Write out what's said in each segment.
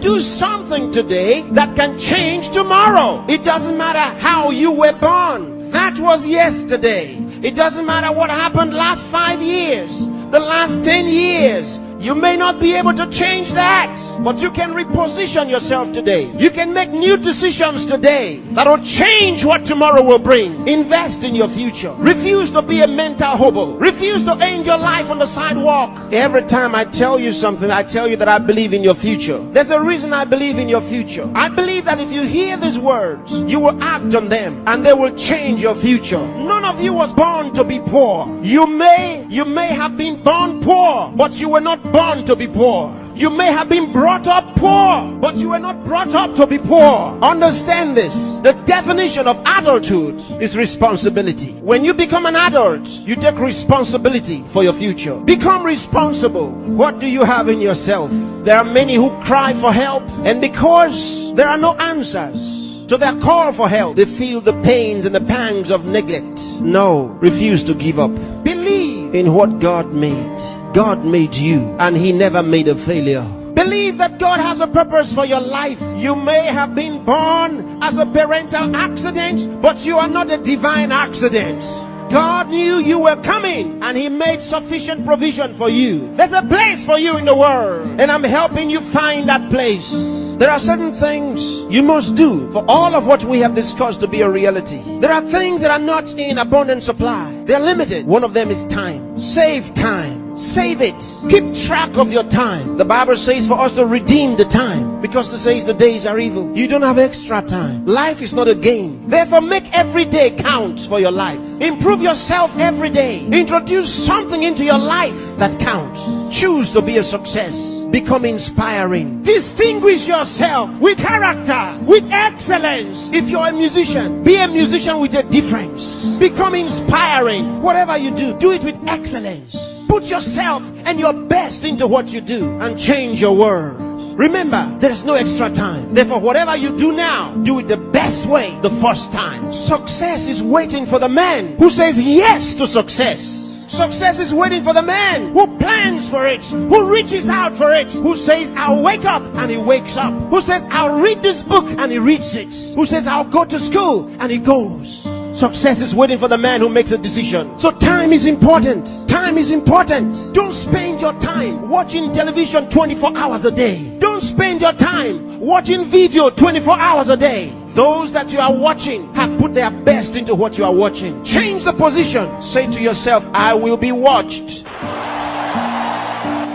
do something today that can change tomorrow. It doesn't matter how you were born. That was yesterday. It doesn't matter what happened last 5 years, the last 10 years. You may not be able to change that, but you can reposition yourself today. You can make new decisions today that will change what tomorrow will bring. Invest in your future. Refuse to be a mental hobo. Refuse to end your life on the sidewalk. Every time I tell you something, I tell you that I believe in your future. There's a reason I believe in your future. I believe that if you hear these words, you will act on them and they will change your future. None of you was born to be poor. You may have been born poor, but you were not born to be poor. You may have been brought up poor, but you were not brought up to be poor. Understand this. The definition of adulthood is responsibility. When you become an adult, you take responsibility for your future. Become responsible. What do you have in yourself? There are many who cry for help, and because there are no answers to their call for help, they feel the pains and the pangs of neglect. No, refuse to give up. Believe in what God made. God made you, and He never made a failure. Believe that God has a purpose for your life. You may have been born as a parental accident, but you are not a divine accident. God knew you were coming, and He made sufficient provision for you. There's a place for you in the world, and I'm helping you find that place. There are certain things you must do for all of what we have discussed to be a reality. There are things that are not in abundant supply. They're limited. One of them is time. Save time. Save it. Keep track of your time. The Bible says for us to redeem the time, because it says the days are evil. You don't have extra time. Life is not a game. Therefore, make every day count for your life. Improve yourself every day. Introduce something into your life that counts. Choose to be a success. Become inspiring. Distinguish yourself with character, with excellence. If you're a musician, be a musician with a difference. Become inspiring. Whatever you do, do it with excellence. Put yourself and your best into what you do and change your world. Remember, there's no extra time. Therefore, whatever you do now, do it the best way the first time. Success is waiting for the man who says yes to success. Success is waiting for the man who plans for it, who reaches out for it, who says, I'll wake up, and he wakes up, who says, I'll read this book, and he reads it, who says, I'll go to school, and he goes. Success is waiting for the man who makes a decision. So time is important. Time is important. Don't spend your time watching television 24 hours a day. Don't spend your time watching video 24 hours a day. Those that you are watching have put their best into what you are watching. Change the position. Say to yourself, I will be watched.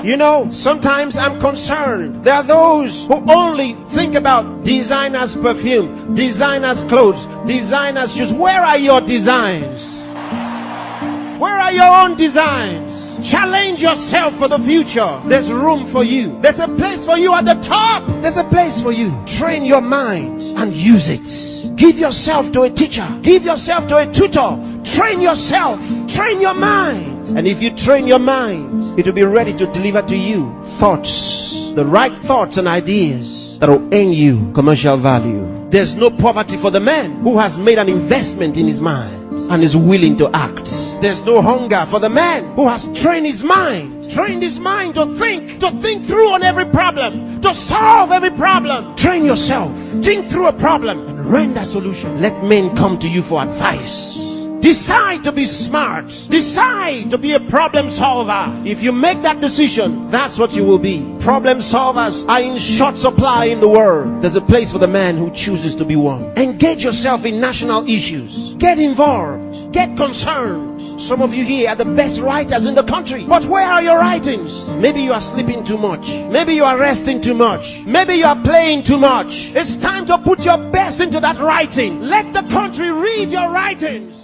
You know, sometimes I'm concerned. There are those who only think about designers' perfume, designers' clothes, designers' shoes. Where are your designs? Where are your own designs? Challenge yourself for the future. There's room for you. There's a place for you at the top. There's a place for you. Train your mind and use it. Give yourself to a teacher. Give yourself to a tutor. Train yourself. Train your mind. And if you train your mind, it will be ready to deliver to you thoughts, the right thoughts and ideas that will earn you commercial value. There's no poverty for the man who has made an investment in his mind and is willing to act. There's no hunger for the man who has trained his mind to think through on every problem, to solve every problem. Train yourself. Think through a problem and render solution. Let men come to you for advice. Decide to be smart. Decide to be a problem solver. If you make that decision, that's what you will be. Problem solvers are in short supply in the world. There's a place for the man who chooses to be one. Engage yourself in national issues. Get involved. Get concerned. Some of you here are the best writers in the country. But where are your writings? Maybe you are sleeping too much. Maybe you are resting too much. Maybe you are playing too much. It's time to put your best into that writing. Let the country read your writings.